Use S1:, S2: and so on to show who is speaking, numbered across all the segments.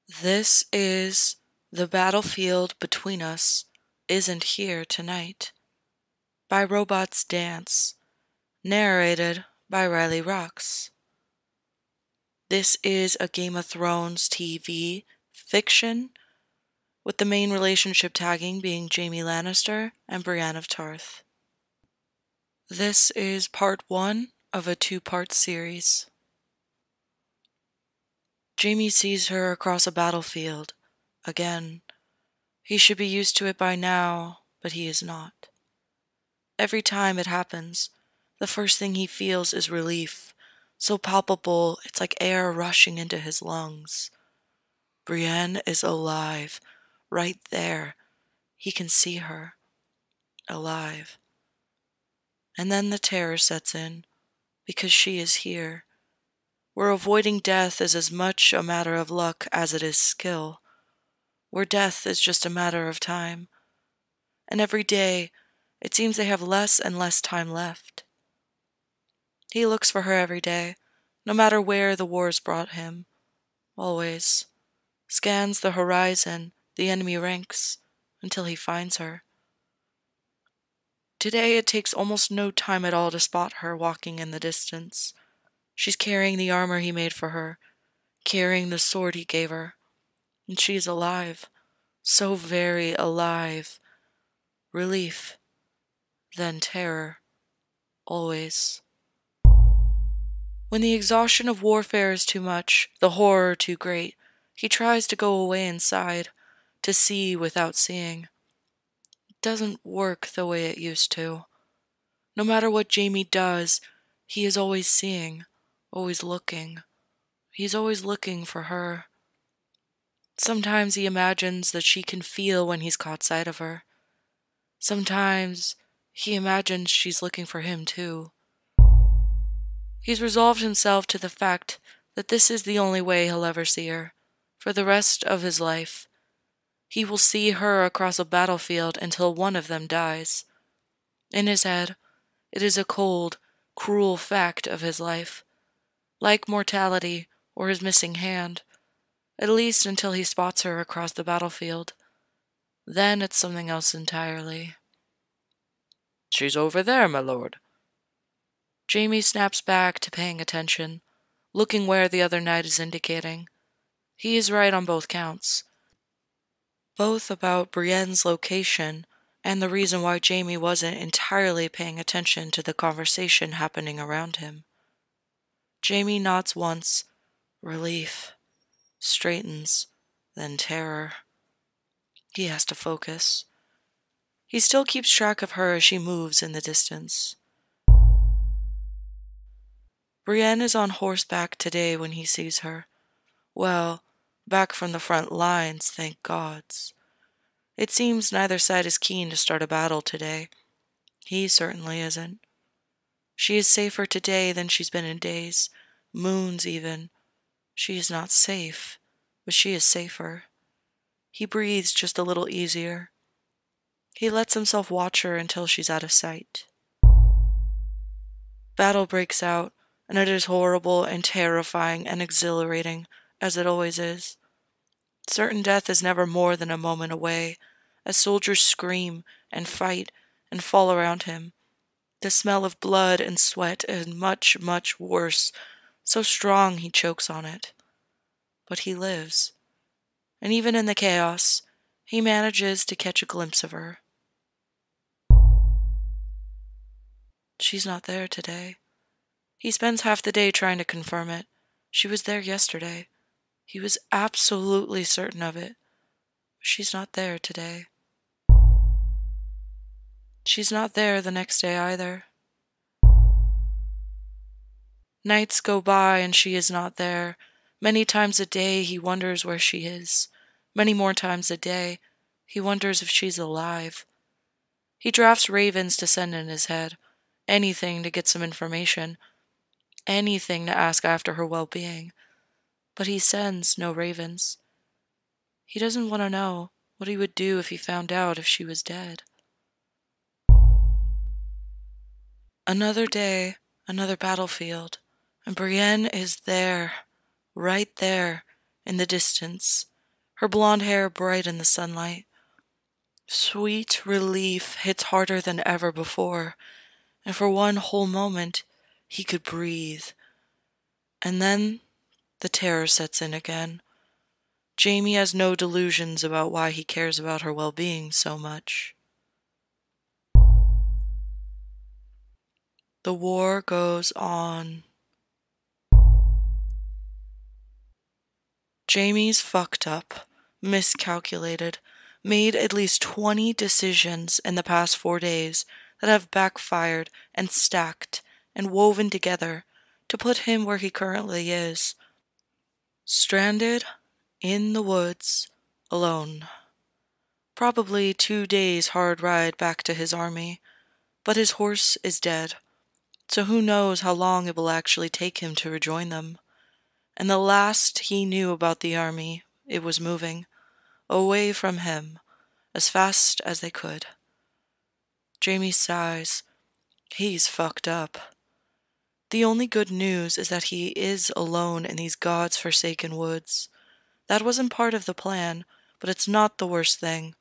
S1: This is The Battlefield Between Us Isn't Here Tonight by robotsdance, narrated by RileyRoxx. This is a Game of Thrones TV fiction, with the main relationship tagging being Jaime Lannister and Brienne of Tarth. This is part 1 of a 2-part series. Jaime sees her across a battlefield. Again. He should be used to it by now, but he is not. Every time it happens, the first thing he feels is relief, so palpable it's like air rushing into his lungs. Brienne is alive, right there. He can see her. Alive. And then the terror sets in, because she is here, where avoiding death is as much a matter of luck as it is skill, where death is just a matter of time. And every day, it seems they have less and less time left. He looks for her every day, no matter where the wars brought him. Always. Scans the horizon, the enemy ranks, until he finds her. Today it takes almost no time at all to spot her walking in the distance. She's carrying the armor he made for her, carrying the sword he gave her. And she's alive. So very alive. Relief. Then terror. Always. When the exhaustion of warfare is too much, the horror too great, he tries to go away inside, to see without seeing. It doesn't work the way it used to. No matter what Jaime does, he is always seeing, always looking. He's always looking for her. Sometimes he imagines that she can feel when he's caught sight of her. Sometimes he imagines she's looking for him too. He's resolved himself to the fact that this is the only way he'll ever see her. For the rest of his life, he will see her across a battlefield until one of them dies. In his head, it is a cold, cruel fact of his life. Like mortality or his missing hand, at least until he spots her across the battlefield. Then it's something else entirely. "She's over there, my lord." Jaime snaps back to paying attention, looking where the other knight is indicating. He is right on both counts. Both about Brienne's location and the reason why Jaime wasn't entirely paying attention to the conversation happening around him. Jaime nods once, relief, straightens, then terror. He has to focus. He still keeps track of her as she moves in the distance. Brienne is on horseback today when he sees her. Well, back from the front lines, thank gods. It seems neither side is keen to start a battle today. He certainly isn't. She is safer today than she's been in days, moons even. She is not safe, but she is safer. He breathes just a little easier. He lets himself watch her until she's out of sight. Battle breaks out, and it is horrible and terrifying and exhilarating, as it always is. Certain death is never more than a moment away, as soldiers scream and fight and fall around him. The smell of blood and sweat is much, much worse, so strong he chokes on it. But he lives. And even in the chaos, he manages to catch a glimpse of her. She's not there today. He spends half the day trying to confirm it. She was there yesterday. He was absolutely certain of it. She's not there today. She's not there the next day either. Nights go by and she is not there. Many times a day he wonders where she is. Many more times a day he wonders if she's alive. He drafts ravens to send in his head. Anything to get some information. Anything to ask after her well-being. But he sends no ravens. He doesn't want to know what he would do if he found out if she was dead. Another day, another battlefield, and Brienne is there, right there, in the distance, her blonde hair bright in the sunlight. Sweet relief hits harder than ever before, and for one whole moment, he could breathe. And then the terror sets in again. Jaime has no delusions about why he cares about her well-being so much. The war goes on. Jaime's fucked up, miscalculated, made at least 20 decisions in the past 4 days that have backfired and stacked and woven together to put him where he currently is. Stranded in the woods, alone. Probably 2 days' hard ride back to his army, but his horse is dead, so who knows how long it will actually take him to rejoin them. And the last he knew about the army, it was moving, away from him, as fast as they could. Jaime sighs. He's fucked up. The only good news is that he is alone in these God's-forsaken woods. That wasn't part of the plan, but it's not the worst thing.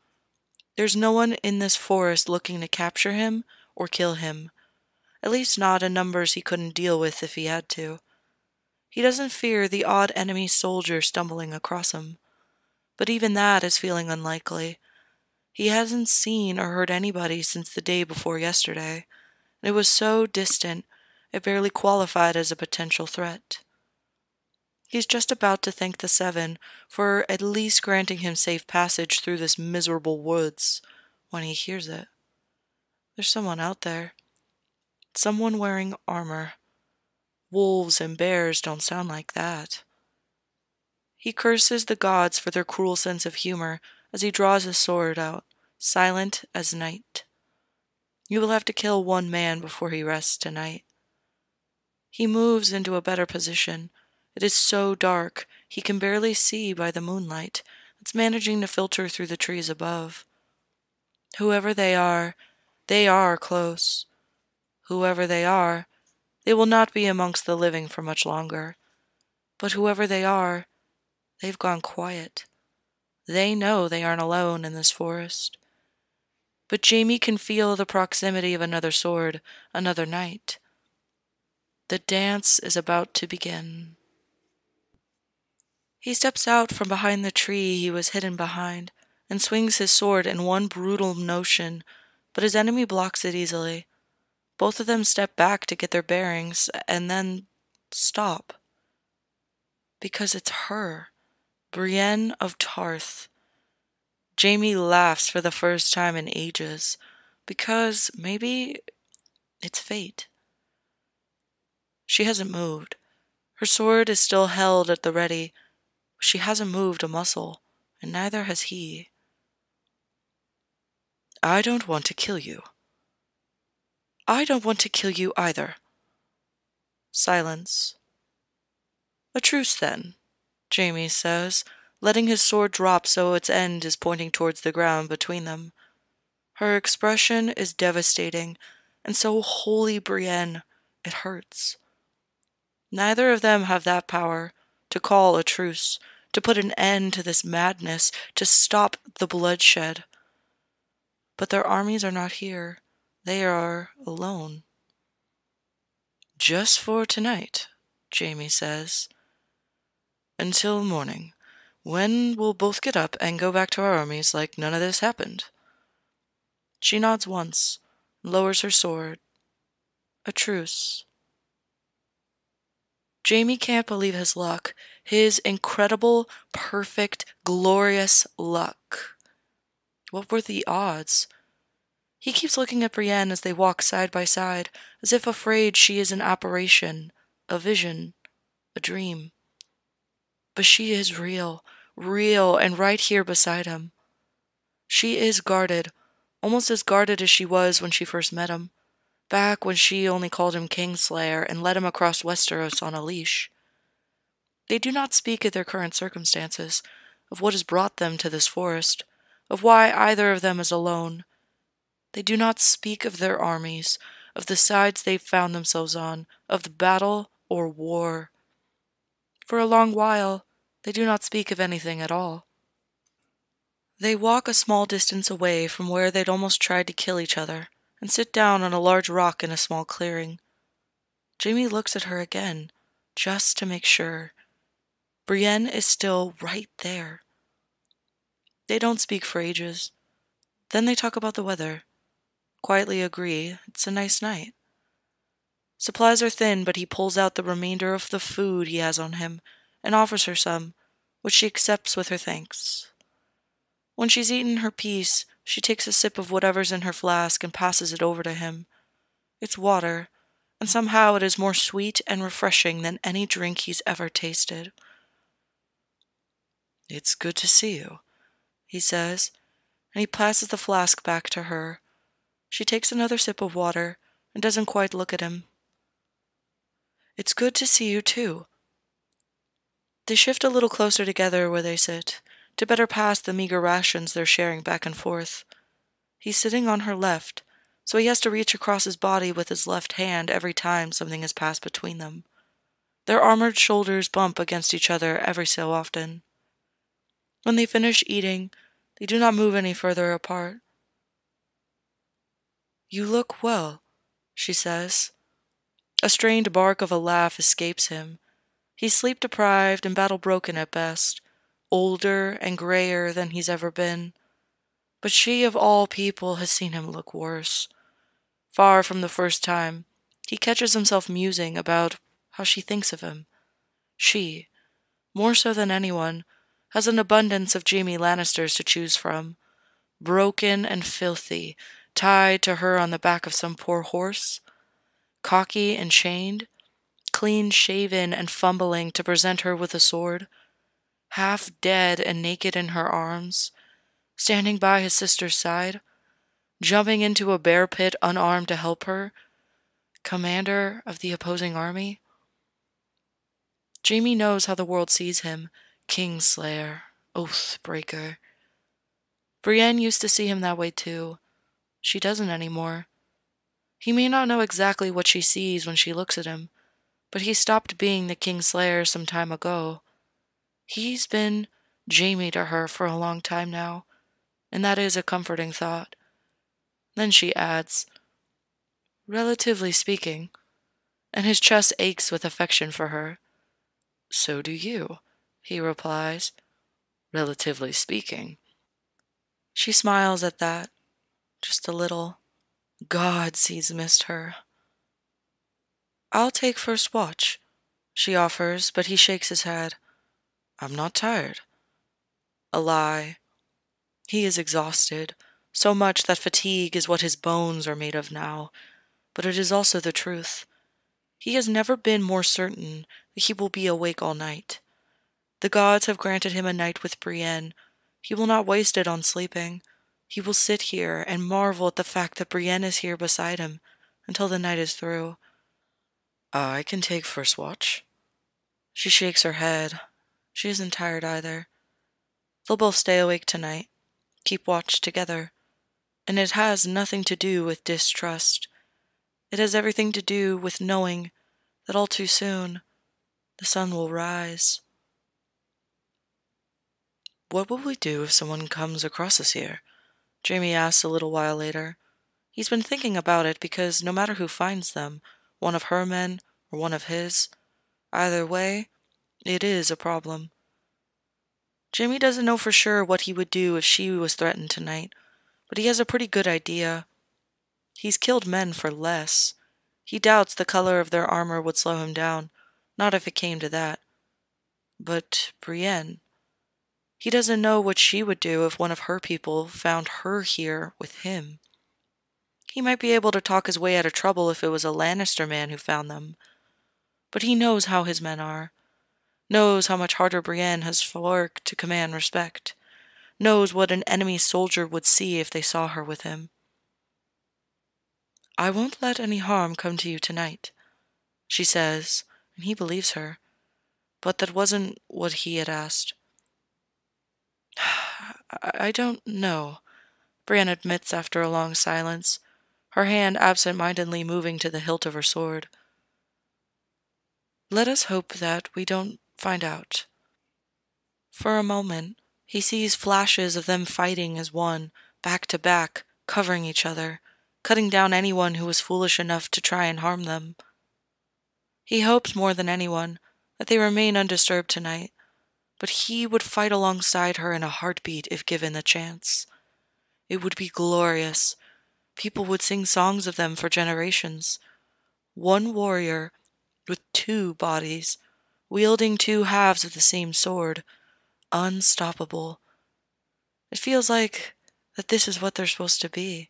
S1: There's no one in this forest looking to capture him or kill him. At least not in numbers he couldn't deal with if he had to. He doesn't fear the odd enemy soldier stumbling across him. But even that is feeling unlikely. He hasn't seen or heard anybody since the day before yesterday. It was so distant, it barely qualified as a potential threat. He's just about to thank the Seven for at least granting him safe passage through this miserable woods when he hears it. There's someone out there. Someone wearing armor. Wolves and bears don't sound like that. He curses the gods for their cruel sense of humor as he draws his sword out, silent as night. You will have to kill one man before he rests tonight. He moves into a better position. It is so dark, he can barely see by the moonlight that's managing to filter through the trees above. Whoever they are close. Whoever they are, they will not be amongst the living for much longer. But whoever they are, they've gone quiet. They know they aren't alone in this forest. But Jaime can feel the proximity of another sword, another knight. The dance is about to begin. He steps out from behind the tree he was hidden behind and swings his sword in one brutal motion, but his enemy blocks it easily. Both of them step back to get their bearings and then stop. Because it's her, Brienne of Tarth. Jaime laughs for the first time in ages, because maybe it's fate. She hasn't moved. Her sword is still held at the ready. She hasn't moved a muscle, and neither has he. I don't want to kill you. I don't want to kill you either. Silence. A truce then, Jaime says, letting his sword drop so its end is pointing towards the ground between them. Her expression is devastating, and so wholly Brienne, it hurts. Neither of them have that power to call a truce, to put an end to this madness, to stop the bloodshed. But their armies are not here. They are alone. Just for tonight, Jaime says. Until morning, when we'll both get up and go back to our armies like none of this happened. She nods once, lowers her sword. A truce. Jaime can't believe his luck, his incredible, perfect, glorious luck. What were the odds? He keeps looking at Brienne as they walk side by side, as if afraid she is an apparition, a vision, a dream. But she is real, and right here beside him. She is guarded, almost as guarded as she was when she first met him, back when she only called him Kingslayer and led him across Westeros on a leash. They do not speak of their current circumstances, of what has brought them to this forest, of why either of them is alone. They do not speak of their armies, of the sides they've found themselves on, of the battle or war. For a long while, they do not speak of anything at all. They walk a small distance away from where they'd almost tried to kill each other and sit down on a large rock in a small clearing. Jaime looks at her again, just to make sure. Brienne is still right there. They don't speak for ages. Then they talk about the weather. Quietly agree it's a nice night. Supplies are thin, but he pulls out the remainder of the food he has on him and offers her some, which she accepts with her thanks. When she's eaten her piece, she takes a sip of whatever's in her flask and passes it over to him. It's water, and somehow it is more sweet and refreshing than any drink he's ever tasted. "It's good to see you," he says, and he passes the flask back to her. She takes another sip of water and doesn't quite look at him. "It's good to see you, too." They shift a little closer together where they sit, to better pass the meager rations they're sharing back and forth. He's sitting on her left, so he has to reach across his body with his left hand every time something is passed between them. Their armored shoulders bump against each other every so often. When they finish eating, they do not move any further apart. "You look well," she says. A strained bark of a laugh escapes him. He's sleep-deprived and battle-broken at best, older and grayer than he's ever been. But she, of all people, has seen him look worse. Far from the first time, he catches himself musing about how she thinks of him. She, more so than anyone, has an abundance of Jaime Lannisters to choose from. Broken and filthy, tied to her on the back of some poor horse. Cocky and chained, clean-shaven and fumbling to present her with a sword. Half dead and naked in her arms, standing by his sister's side, jumping into a bear pit unarmed to help her, commander of the opposing army. Jaime knows how the world sees him, Kingslayer, Oathbreaker. Brienne used to see him that way too. She doesn't anymore. He may not know exactly what she sees when she looks at him, but he stopped being the Kingslayer some time ago. He's been Jaime to her for a long time now, and that is a comforting thought. Then she adds, "Relatively speaking," and his chest aches with affection for her. "So do you," he replies, "relatively speaking." She smiles at that, just a little. Gods, he's missed her. "I'll take first watch," she offers, but he shakes his head. "I'm not tired." A lie. He is exhausted, so much that fatigue is what his bones are made of now, but it is also the truth. He has never been more certain that he will be awake all night. The gods have granted him a night with Brienne. He will not waste it on sleeping. He will sit here and marvel at the fact that Brienne is here beside him until the night is through. "I can take first watch." She shakes her head. She isn't tired either. They'll both stay awake tonight, keep watch together. And it has nothing to do with distrust. It has everything to do with knowing that all too soon the sun will rise. "What will we do if someone comes across us here?" Jaime asks a little while later. He's been thinking about it because no matter who finds them, one of her men or one of his, either way, it is a problem. Jaime doesn't know for sure what he would do if she was threatened tonight, but he has a pretty good idea. He's killed men for less. He doubts the color of their armor would slow him down, not if it came to that. But Brienne, he doesn't know what she would do if one of her people found her here with him. He might be able to talk his way out of trouble if it was a Lannister man who found them. But he knows how his men are. Knows how much harder Brienne has worked to command respect. Knows what an enemy soldier would see if they saw her with him. "I won't let any harm come to you tonight," she says, and he believes her. But that wasn't what he had asked. I don't know," Brienne admits after a long silence, her hand absent-mindedly moving to the hilt of her sword. "Let us hope that we don't find out." For a moment, He sees flashes of them fighting as one, back to back, covering each other, cutting down anyone who was foolish enough to try and harm them. He hoped more than anyone that they remain undisturbed tonight, but he would fight alongside her in a heartbeat if given the chance. It would be glorious. People would sing songs of them for generations. One warrior with two bodies, wielding two halves of the same sword, unstoppable. It feels like that this is what they're supposed to be.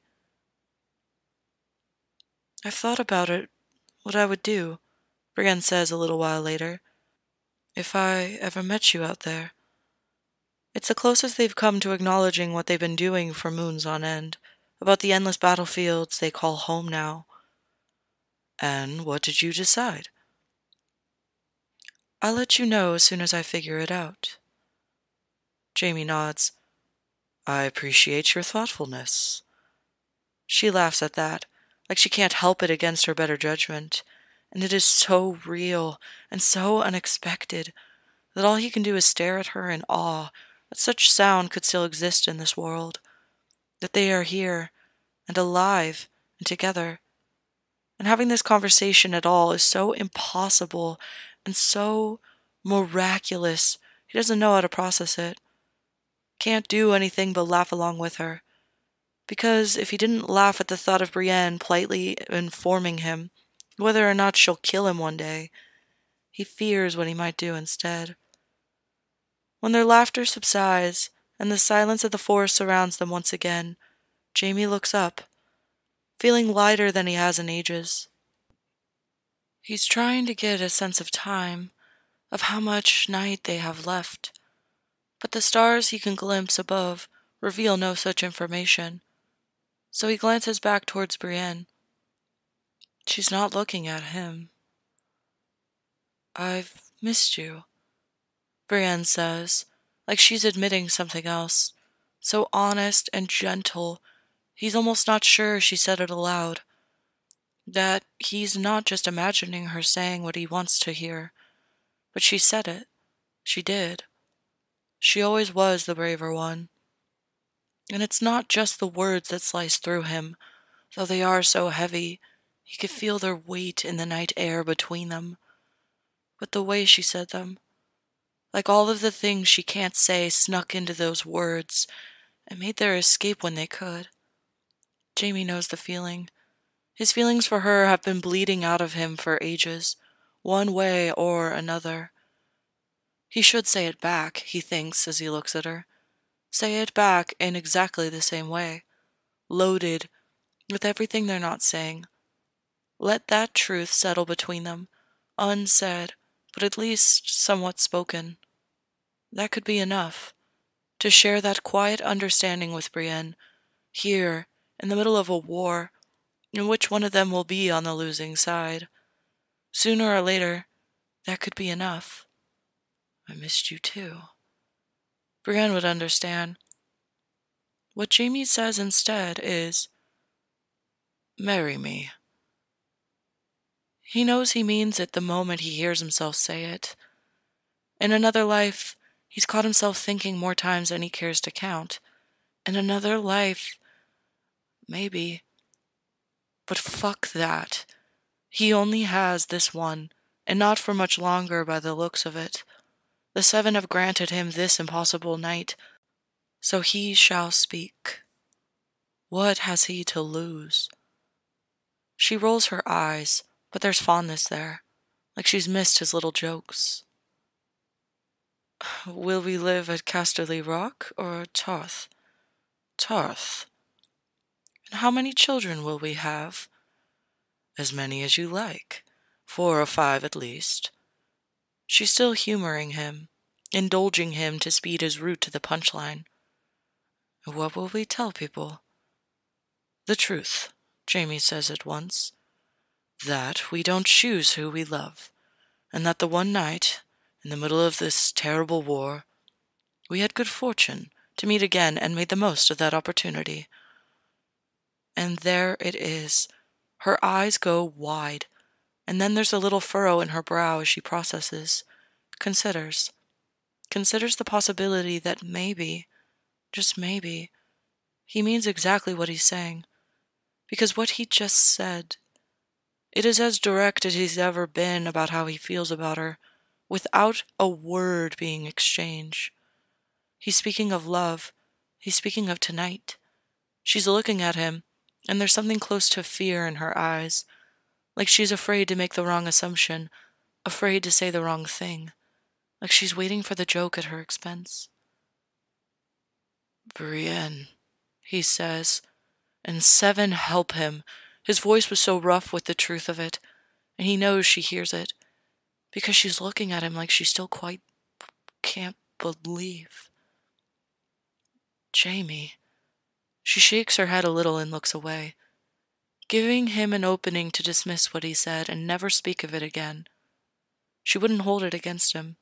S1: I've thought about it, what I would do, Brienne says a little while later, if I ever met you out there. It's the closest they've come to acknowledging what they've been doing for moons on end, about the endless battlefields they call home now. And what did you decide? I'll let you know as soon as I figure it out. Jaime nods. I appreciate your thoughtfulness. She laughs at that, like she can't help it against her better judgment, and it is so real and so unexpected that all he can do is stare at her in awe that such sound could still exist in this world, that they are here, and alive, and together. And having this conversation at all is so impossible and so miraculous, he doesn't know how to process it. Can't do anything but laugh along with her. Because if he didn't laugh at the thought of Brienne politely informing him whether or not she'll kill him one day, he fears what he might do instead. When their laughter subsides and the silence of the forest surrounds them once again, Jaime looks up, feeling lighter than he has in ages. He's trying to get a sense of time, of how much night they have left, but the stars he can glimpse above reveal no such information. So he glances back towards Brienne. She's not looking at him. I've missed you, Brienne says, like she's admitting something else, so honest and gentle, he's almost not sure she said it aloud. That he's not just imagining her saying what he wants to hear, but she said it. She did. She always was the braver one. And it's not just the words that slice through him, though they are so heavy, he could feel their weight in the night air between them. But the way she said them, like all of the things she can't say snuck into those words and made their escape when they could. Jaime knows the feeling. His feelings for her have been bleeding out of him for ages, one way or another. He should say it back, he thinks as he looks at her. Say it back in exactly the same way, loaded with everything they're not saying. Let that truth settle between them, unsaid, but at least somewhat spoken. That could be enough, to share that quiet understanding with Brienne, here, in the middle of a war, in which one of them will be on the losing side. Sooner or later, that could be enough. I missed you too. Brienne would understand. What Jaime says instead is, marry me. He knows he means it the moment he hears himself say it. In another life, he's caught himself thinking more times than he cares to count. In another life, maybe. But fuck that. He only has this one, and not for much longer by the looks of it. The seven have granted him this impossible night, so he shall speak. What has he to lose? She rolls her eyes, but there's fondness there, like she's missed his little jokes. Will we live at Casterly Rock or Tarth? Tarth. And how many children will we have? As many as you like. 4 or 5 at least. She's still humoring him, indulging him to speed his route to the punchline. What will we tell people? The truth, Jaime says at once. That we don't choose who we love, and that the one night, in the middle of this terrible war, we had good fortune to meet again and made the most of that opportunity. And there it is. Her eyes go wide, and then there's a little furrow in her brow as she processes, considers. considers the possibility that maybe, just maybe, he means exactly what he's saying. Because what he just said, it is as direct as he's ever been about how he feels about her, without a word being exchanged. He's speaking of love. He's speaking of tonight. She's looking at him, and there's something close to fear in her eyes, like she's afraid to make the wrong assumption, afraid to say the wrong thing, like she's waiting for the joke at her expense. Brienne, he says, and Seven help him. His voice was so rough with the truth of it, and he knows she hears it, because she's looking at him like she still quite can't believe. Jaime. She shakes her head a little and looks away, giving him an opening to dismiss what he said and never speak of it again. She wouldn't hold it against him.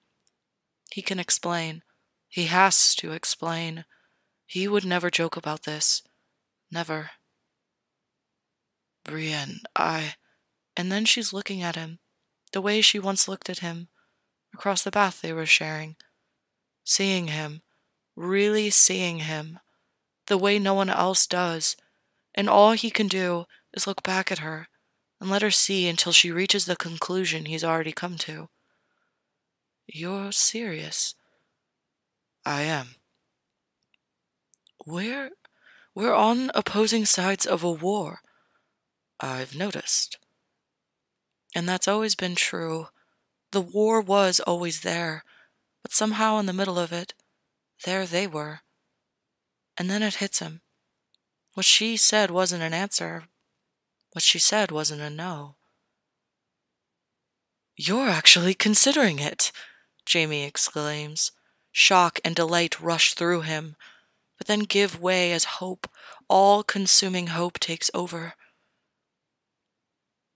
S1: He can explain. He has to explain. He would never joke about this. Never. Brienne, And then she's looking at him, the way she once looked at him, across the bath they were sharing. Seeing him, really seeing him, the way no one else does, and all he can do is look back at her and let her see until she reaches the conclusion he's already come to. You're serious? I am. We're on opposing sides of a war. I've noticed. And that's always been true. The war was always there, but somehow in the middle of it, there they were. And then it hits him. What she said wasn't an answer. What she said wasn't a no. You're actually considering it, Jaime exclaims. Shock and delight rush through him, but then give way as hope, all-consuming hope, takes over.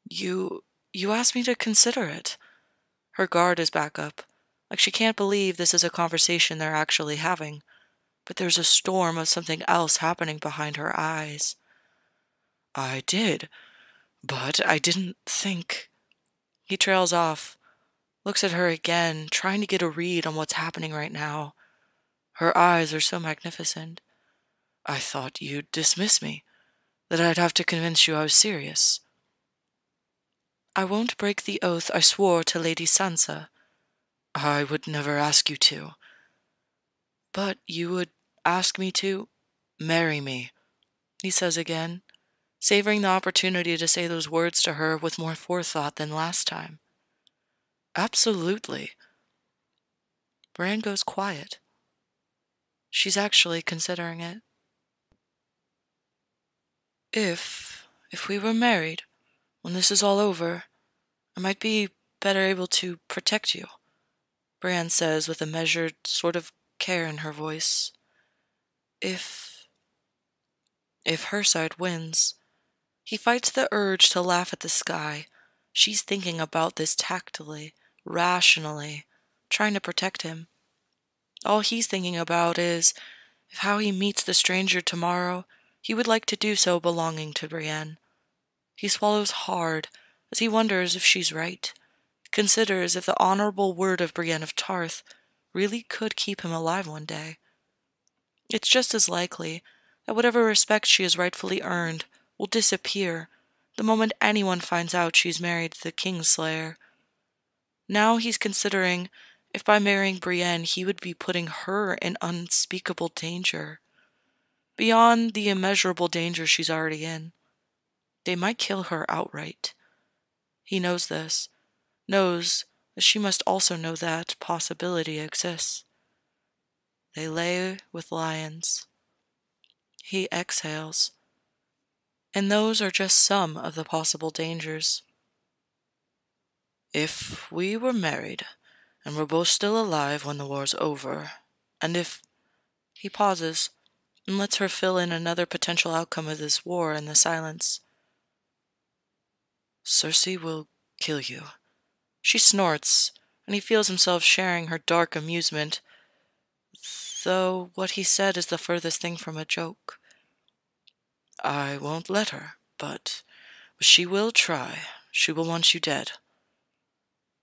S1: You asked me to consider it. Her guard is back up, like she can't believe this is a conversation they're actually having, but there's a storm of something else happening behind her eyes. I did, but I didn't think... He trails off, looks at her again, trying to get a read on what's happening right now. Her eyes are so magnificent. I thought you'd dismiss me, that I'd have to convince you I was serious. I won't break the oath I swore to Lady Sansa. I would never ask you to. But you would ask me to marry me, he says again, savoring the opportunity to say those words to her with more forethought than last time. Absolutely. Brienne goes quiet. She's actually considering it. If we were married, when this is all over, I might be better able to protect you, Brienne says with a measured sort of care in her voice. If her side wins. He fights the urge to laugh at the sky. She's thinking about this tactily, rationally, trying to protect him. All he's thinking about is, if how he meets the stranger tomorrow, he would like to do so belonging to Brienne. He swallows hard, as he wonders if she's right, considers if the honorable word of Brienne of Tarth really could keep him alive one day. It's just as likely that whatever respect she has rightfully earned will disappear the moment anyone finds out she's married the Kingslayer. Now he's considering if by marrying Brienne he would be putting her in unspeakable danger, beyond the immeasurable danger she's already in. They might kill her outright. He knows this, knows that she must also know that possibility exists. They lay with lions. He exhales. And those are just some of the possible dangers. If we were married, and we're both still alive when the war's over, and if... He pauses, and lets her fill in another potential outcome of this war in the silence. Cersei will kill you. She snorts, and he feels himself sharing her dark amusement, though what he said is the furthest thing from a joke. I won't let her, but she will try. She will want you dead.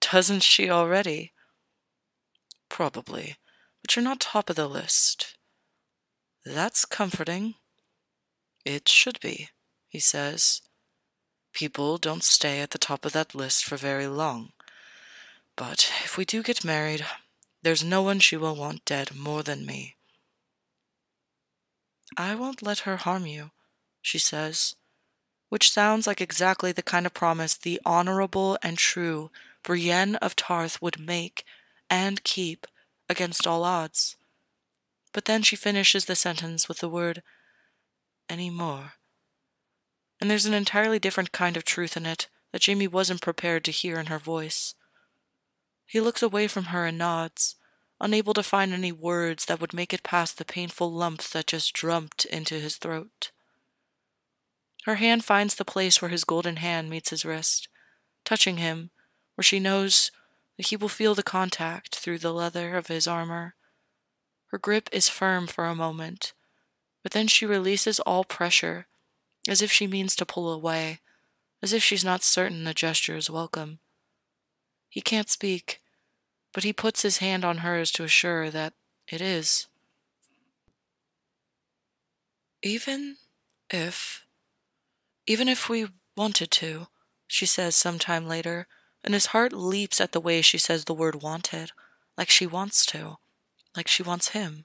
S1: Doesn't she already? Probably. but you're not top of the list. That's comforting. It should be, he says. People don't stay at the top of that list for very long. But if we do get married, there's no one she will want dead more than me. I won't let her harm you, she says, which sounds like exactly the kind of promise the honorable and true Brienne of Tarth would make and keep against all odds. But then she finishes the sentence with the word, any more. And there's an entirely different kind of truth in it that Jaime wasn't prepared to hear in her voice. He looks away from her and nods, unable to find any words that would make it past the painful lump that just drummed into his throat. Her hand finds the place where his golden hand meets his wrist, touching him, where she knows that he will feel the contact through the leather of his armor. Her grip is firm for a moment, but then she releases all pressure, as if she means to pull away, as if she's not certain the gesture is welcome. He can't speak, but he puts his hand on hers to assure that it is. Even if we wanted to, she says sometime later, and his heart leaps at the way she says the word wanted, like she wants to, like she wants him.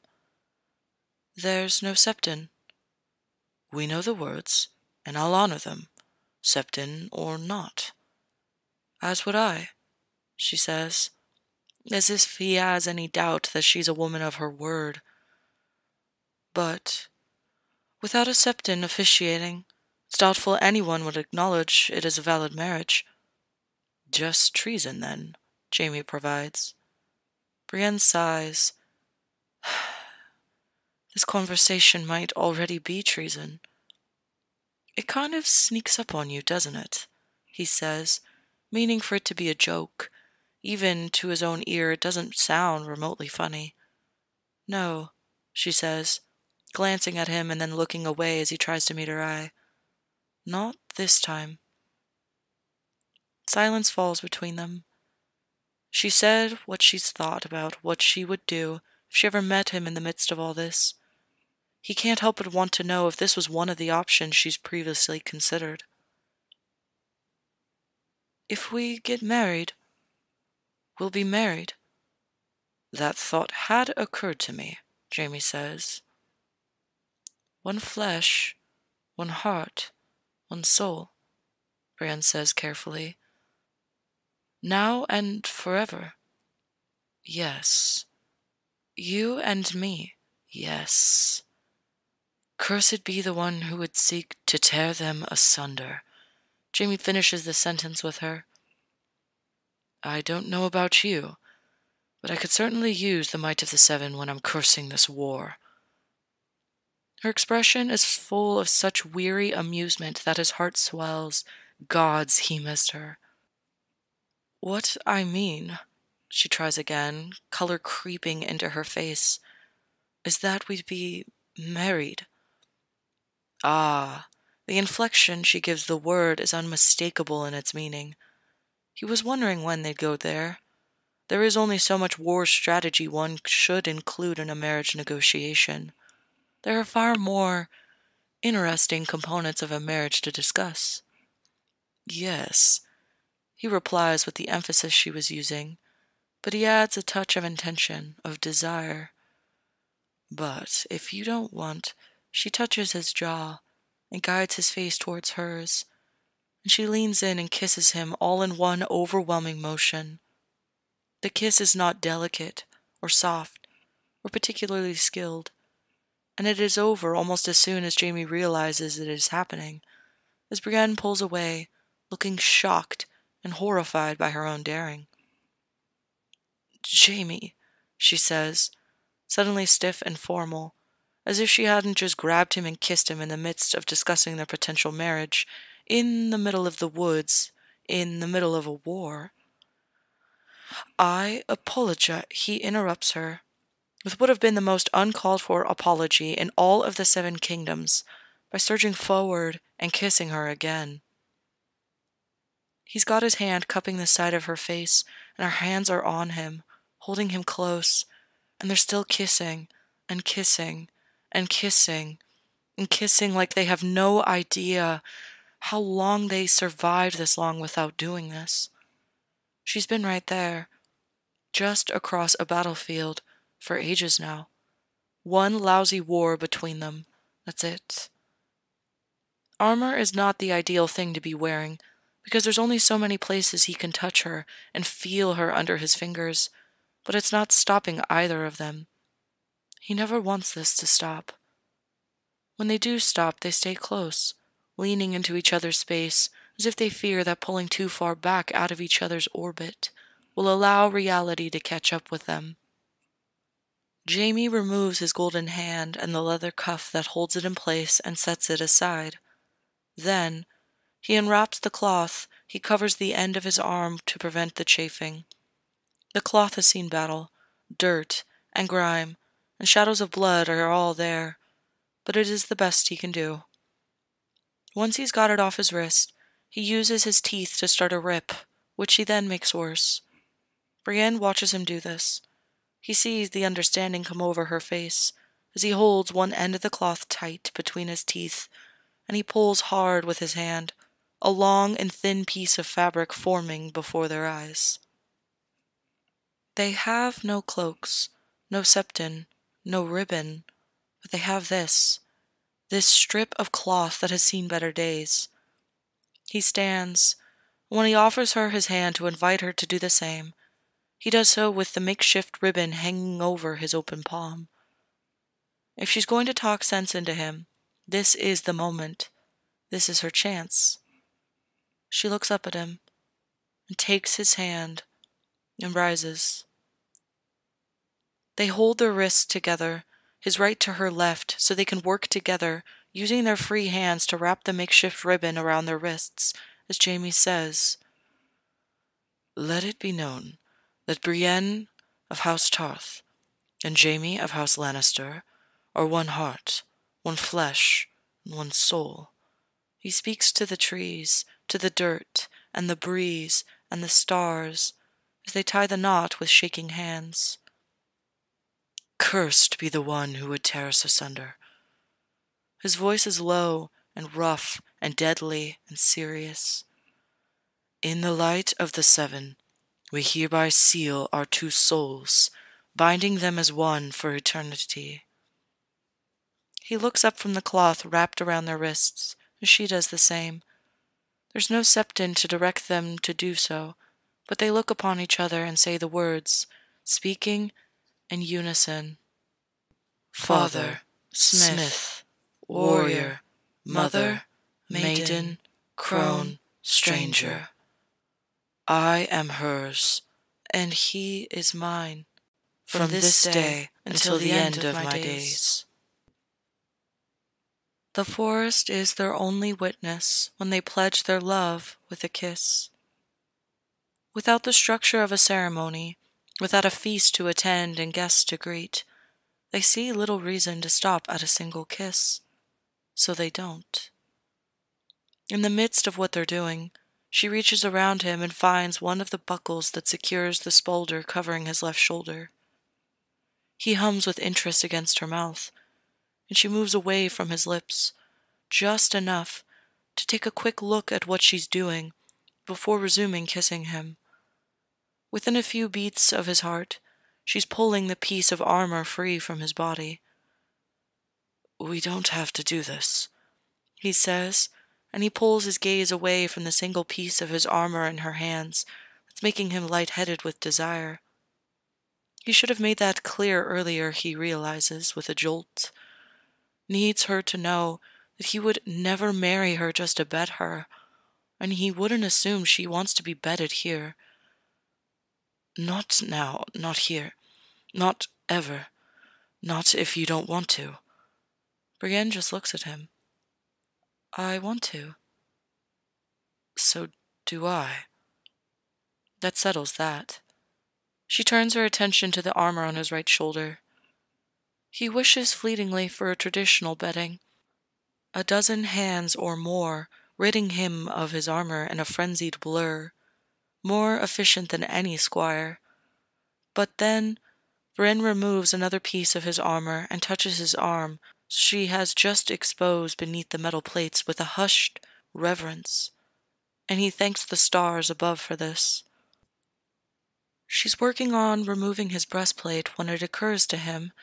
S1: There's no septon. We know the words, and I'll honor them, septon or not. As would I, she says, as if he has any doubt that she's a woman of her word. But without a septon officiating, it's doubtful anyone would acknowledge it as a valid marriage. Just treason, then, Jaime provides. Brienne sighs. This conversation might already be treason. It kind of sneaks up on you, doesn't it? He says, meaning for it to be a joke. Even to his own ear, it doesn't sound remotely funny. No, she says, glancing at him and then looking away as he tries to meet her eye. Not this time. Silence falls between them. She said what she's thought about what she would do if she ever met him in the midst of all this. He can't help but want to know if this was one of the options she's previously considered. If we get married, we'll be married. That thought had occurred to me, Jaime says. One flesh, one heart, one soul, Brienne says carefully. Now and forever. Yes. You and me, yes. Cursed be the one who would seek to tear them asunder. Jaime finishes the sentence with her. I don't know about you, but I could certainly use the might of the Seven when I'm cursing this war. Her expression is full of such weary amusement that his heart swells. Gods, he missed her. What I mean, she tries again, color creeping into her face, is that we'd be married. Ah, the inflection she gives the word is unmistakable in its meaning. He was wondering when they'd go there. There is only so much war strategy one should include in a marriage negotiation. There are far more interesting components of a marriage to discuss. Yes, he replies with the emphasis she was using, but he adds a touch of intention, of desire. But if you don't want, she touches his jaw and guides his face towards hers, and she leans in and kisses him all in one overwhelming motion. The kiss is not delicate or soft or particularly skilled, and it is over almost as soon as Jaime realizes it is happening, as Brienne pulls away, looking shocked and horrified by her own daring. Jaime, she says, suddenly stiff and formal, as if she hadn't just grabbed him and kissed him in the midst of discussing their potential marriage, in the middle of the woods, in the middle of a war. I apologize, he interrupts her, with what would have been the most uncalled-for apology in all of the Seven Kingdoms, by surging forward and kissing her again. He's got his hand cupping the side of her face, and her hands are on him, holding him close, And they're still kissing, and kissing, and kissing, and kissing like they have no idea how long they survived this long without doing this. She's been right there, just across a battlefield, for ages now. One lousy war between them. That's it. Armor is not the ideal thing to be wearing, because there's only so many places he can touch her and feel her under his fingers, but it's not stopping either of them. He never wants this to stop. When they do stop, they stay close, leaning into each other's space, as if they fear that pulling too far back out of each other's orbit will allow reality to catch up with them. Jaime removes his golden hand and the leather cuff that holds it in place and sets it aside. Then, he unwraps the cloth. He covers the end of his arm to prevent the chafing. The cloth has seen battle, dirt, and grime, and shadows of blood are all there, but it is the best he can do. Once he's got it off his wrist, he uses his teeth to start a rip, which he then makes worse. Brienne watches him do this. He sees the understanding come over her face as he holds one end of the cloth tight between his teeth, and he pulls hard with his hand, a long and thin piece of fabric forming before their eyes. They have no cloaks, no septon, no ribbon, but they have this strip of cloth that has seen better days. He stands. When he offers her his hand to invite her to do the same, he does so with the makeshift ribbon hanging over his open palm. If she's going to talk sense into him, this is the moment. This is her chance. She looks up at him and takes his hand and rises. They hold their wrists together, his right to her left, so they can work together, using their free hands to wrap the makeshift ribbon around their wrists, as Jaime says, "Let it be known that Brienne of House Tarth and Jaime of House Lannister are one heart, one flesh, and one soul." He speaks to the trees, to the dirt, and the breeze, and the stars, as they tie the knot with shaking hands. "Cursed be the one who would tear us asunder." His voice is low and rough and deadly and serious. "In the light of the seven, we hereby seal our two souls, binding them as one for eternity." He looks up from the cloth wrapped around their wrists, and she does the same. There's no septon to direct them to do so, but they look upon each other and say the words, speaking in unison. "Father, smith, warrior, mother, maiden, crone, stranger. I am hers, and he is mine, from this day until the end of my days." The forest is their only witness when they pledge their love with a kiss. Without the structure of a ceremony, without a feast to attend and guests to greet, they see little reason to stop at a single kiss, so they don't. In the midst of what they're doing, she reaches around him and finds one of the buckles that secures the spolder covering his left shoulder. He hums with interest against her mouth, and she moves away from his lips, just enough to take a quick look at what she's doing before resuming kissing him. Within a few beats of his heart, she's pulling the piece of armor free from his body. "We don't have to do this," he says, and he pulls his gaze away from the single piece of his armor in her hands that's making him lightheaded with desire. He should have made that clear earlier, he realizes, with a jolt. Needs her to know that he would never marry her just to bed her, and he wouldn't assume she wants to be bedded here. "Not now, not here, not ever, not if you don't want to." Brienne just looks at him. "I want to." "So do I." That settles that. She turns her attention to the armor on his right shoulder. He wishes fleetingly for a traditional bedding. A dozen hands or more ridding him of his armor in a frenzied blur, more efficient than any squire. But then, Brienne removes another piece of his armor and touches his arm she has just exposed beneath the metal plates with a hushed reverence, and he thanks the stars above for this. She's working on removing his breastplate when it occurs to him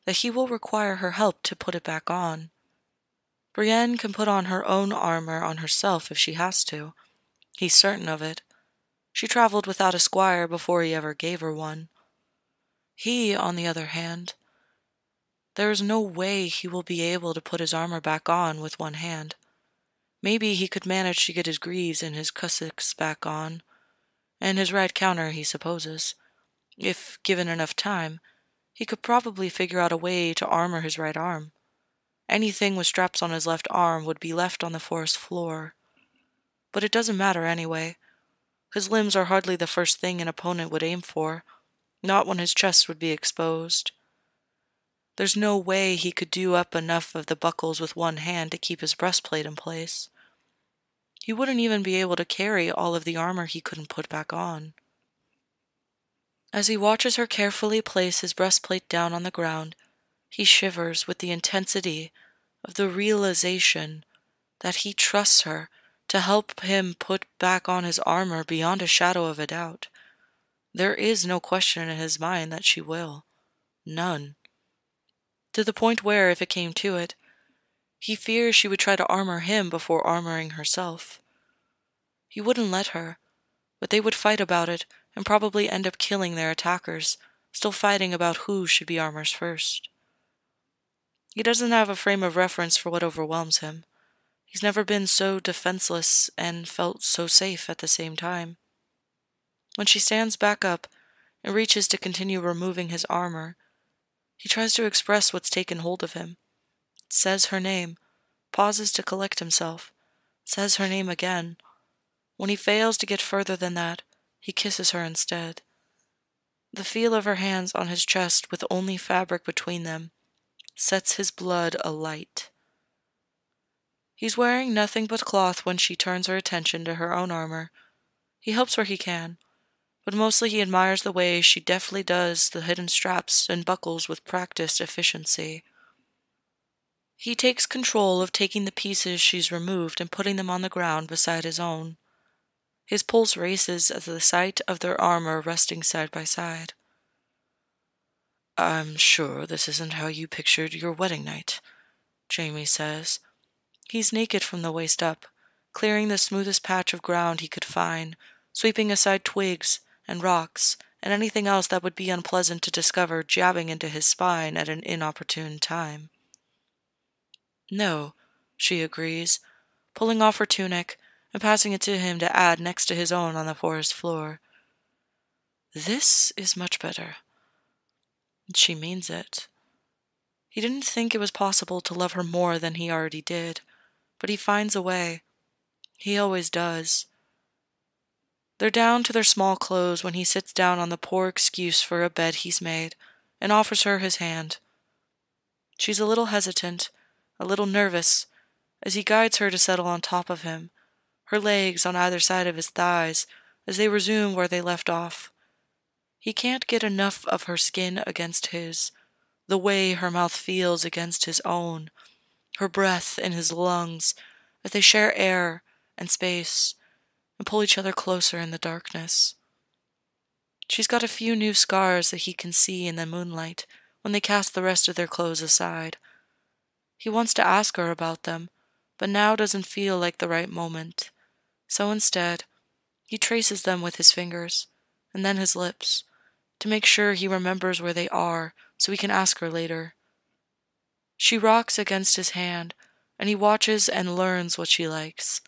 S1: that he will require her help to put it back on. Brienne can put on her own armor on herself if she has to. He's certain of it. She traveled without a squire before he ever gave her one. He, on the other hand, there is no way he will be able to put his armor back on with one hand. Maybe he could manage to get his greaves and his cassocks back on, and his right counter, he supposes. If given enough time, he could probably figure out a way to armor his right arm. Anything with straps on his left arm would be left on the forest floor. But it doesn't matter anyway. His limbs are hardly the first thing an opponent would aim for, not when his chest would be exposed. There's no way he could do up enough of the buckles with one hand to keep his breastplate in place. He wouldn't even be able to carry all of the armor he couldn't put back on. As he watches her carefully place his breastplate down on the ground, he shivers with the intensity of the realization that he trusts her to help him put back on his armor beyond a shadow of a doubt. There is no question in his mind that she will. None. To the point where, if it came to it, he fears she would try to armor him before armoring herself. He wouldn't let her, but they would fight about it and probably end up killing their attackers, still fighting about who should be armored first. He doesn't have a frame of reference for what overwhelms him. He's never been so defenseless and felt so safe at the same time. When she stands back up and reaches to continue removing his armor, he tries to express what's taken hold of him, says her name, pauses to collect himself, says her name again. When he fails to get further than that, he kisses her instead. The feel of her hands on his chest with only fabric between them sets his blood alight. He's wearing nothing but cloth when she turns her attention to her own armor. He helps where he can, but mostly he admires the way she deftly does the hidden straps and buckles with practiced efficiency. He takes control of taking the pieces she's removed and putting them on the ground beside his own. His pulse races at the sight of their armor resting side by side. "I'm sure this isn't how you pictured your wedding night," Jaime says. He's naked from the waist up, clearing the smoothest patch of ground he could find, sweeping aside twigs and rocks and anything else that would be unpleasant to discover jabbing into his spine at an inopportune time. "No," she agrees, pulling off her tunic and passing it to him to add next to his own on the forest floor. "This is much better." She means it. He didn't think it was possible to love her more than he already did, but he finds a way. He always does. They're down to their small clothes when he sits down on the poor excuse for a bed he's made and offers her his hand. She's a little hesitant, a little nervous, as he guides her to settle on top of him, her legs on either side of his thighs as they resume where they left off. He can't get enough of her skin against his, the way her mouth feels against his own, her breath in his lungs as they share air and space and pull each other closer in the darkness. She's got a few new scars that he can see in the moonlight when they cast the rest of their clothes aside. He wants to ask her about them, but now doesn't feel like the right moment. So instead, he traces them with his fingers, and then his lips, to make sure he remembers where they are so he can ask her later. She rocks against his hand, and he watches and learns what she likes,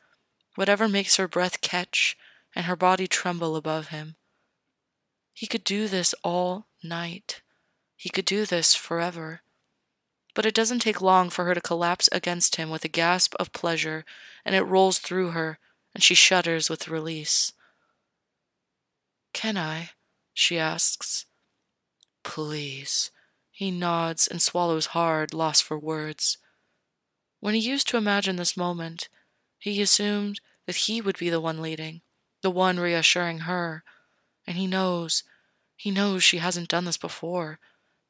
S1: whatever makes her breath catch and her body tremble above him. He could do this all night. He could do this forever. But it doesn't take long for her to collapse against him with a gasp of pleasure, and it rolls through her, and she shudders with release. "Can I?" she asks. "Please." He nods and swallows hard, lost for words. When he used to imagine this moment, he assumed that he would be the one leading, the one reassuring her, and he knows she hasn't done this before.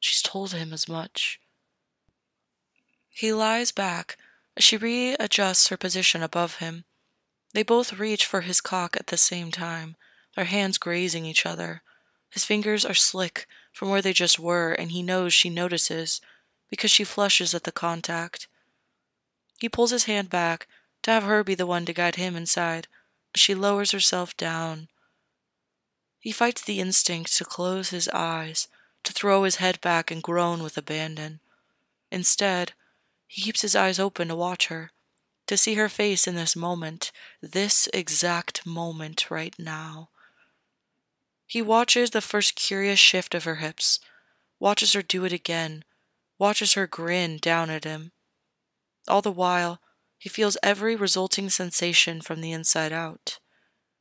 S1: She's told him as much. He lies back as she readjusts her position above him. They both reach for his cock at the same time, their hands grazing each other. His fingers are slick from where they just were, and he knows she notices because she flushes at the contact. He pulls his hand back to have her be the one to guide him inside as she lowers herself down. He fights the instinct to close his eyes, to throw his head back and groan with abandon. Instead, he keeps his eyes open to watch her, to see her face in this exact moment right now. He watches the first curious shift of her hips, watches her do it again, watches her grin down at him. All the while, he feels every resulting sensation from the inside out.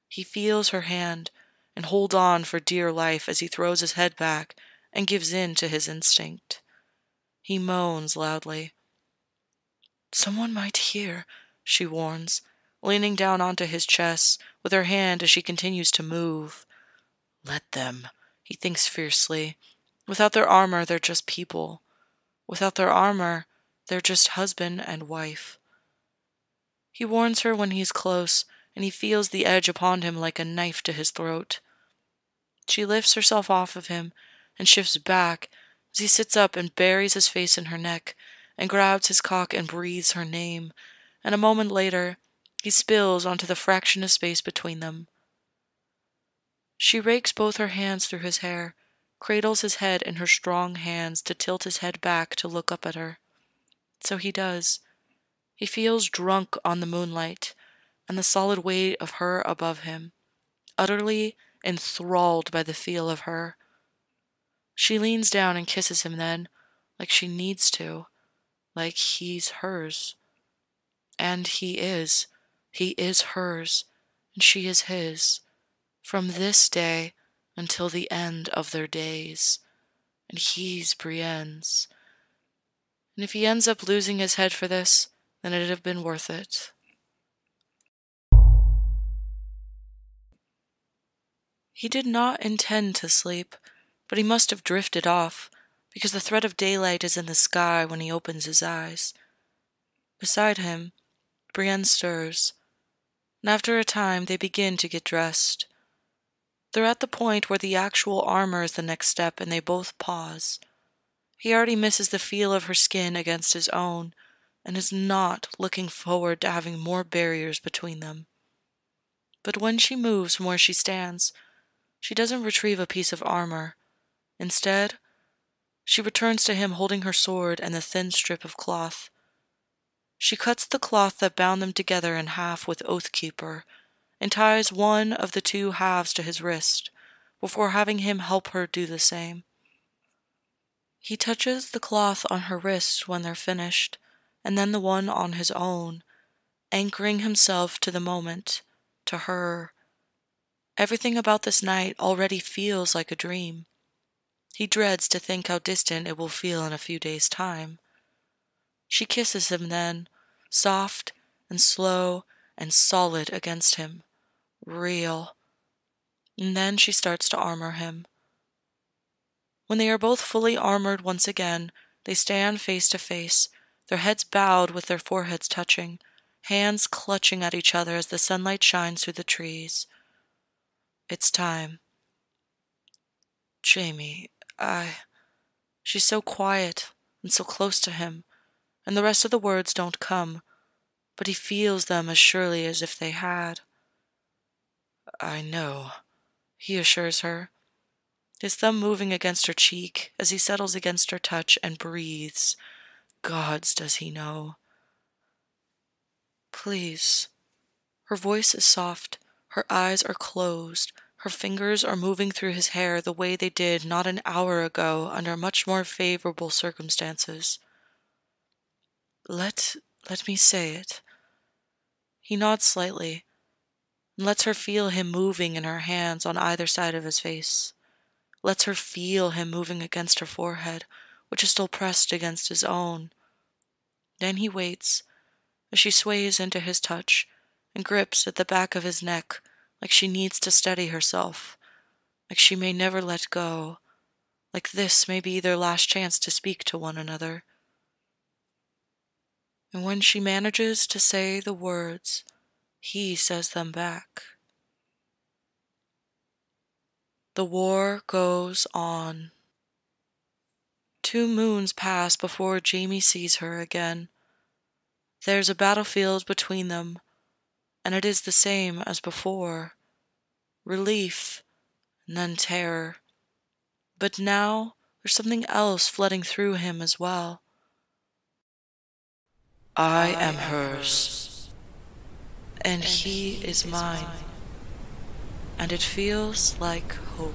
S1: He feels her hand and hold on for dear life as he throws his head back and gives in to his instinct. He moans loudly. "Someone might hear," she warns, leaning down onto his chest with her hand as she continues to move. Let them, he thinks fiercely. Without their armor, they're just people. Without their armor, they're just husband and wife. He warns her when he's close, and he feels the edge upon him like a knife to his throat. She lifts herself off of him and shifts back as he sits up and buries his face in her neck and grabs his cock and breathes her name, and a moment later, he spills onto the fraction of space between them. She rakes both her hands through his hair, cradles his head in her strong hands to tilt his head back to look up at her. So he does. He feels drunk on the moonlight and the solid weight of her above him, utterly enthralled by the feel of her. She leans down and kisses him then, like she needs to, like he's hers. And he is. He is hers, and she is his, from this day until the end of their days. And he's Brienne's. And if he ends up losing his head for this, then it'd have been worth it. He did not intend to sleep, but he must have drifted off, because the thread of daylight is in the sky when he opens his eyes. Beside him, Brienne stirs, and after a time they begin to get dressed. They're at the point where the actual armor is the next step, and they both pause. He already misses the feel of her skin against his own, and is not looking forward to having more barriers between them. But when she moves from where she stands, she doesn't retrieve a piece of armor. Instead, she returns to him holding her sword and the thin strip of cloth. She cuts the cloth that bound them together in half with Oathkeeper, and ties one of the two halves to his wrist, before having him help her do the same. He touches the cloth on her wrist when they're finished, and then the one on his own, anchoring himself to the moment, to her. Everything about this night already feels like a dream. He dreads to think how distant it will feel in a few days' time. She kisses him then, soft and slow and solid against him, real. And then she starts to armor him. When they are both fully armored once again, they stand face to face, their heads bowed with their foreheads touching, hands clutching at each other as the sunlight shines through the trees. It's time. Jaime, She's so quiet and so close to him, and the rest of the words don't come, but he feels them as surely as if they had. I know, he assures her, his thumb moving against her cheek as he settles against her touch and breathes. Gods, does he know. Please. Her voice is soft, her eyes are closed, her fingers are moving through his hair the way they did not an hour ago under much more favorable circumstances. Let me say it. He nods slightly, and lets her feel him moving in her hands on either side of his face. Lets her feel him moving against her forehead, which is still pressed against his own. Then he waits, as she sways into his touch, and grips at the back of his neck, like she needs to steady herself, like she may never let go. like this may be their last chance to speak to one another. And when she manages to say the words, he says them back. The war goes on. 2 moons pass before Jaime sees her again. There's a battlefield between them, and it is the same as before. Relief, and then terror. But now there's something else flooding through him as well. I am hers, and he is mine, and it feels like hope.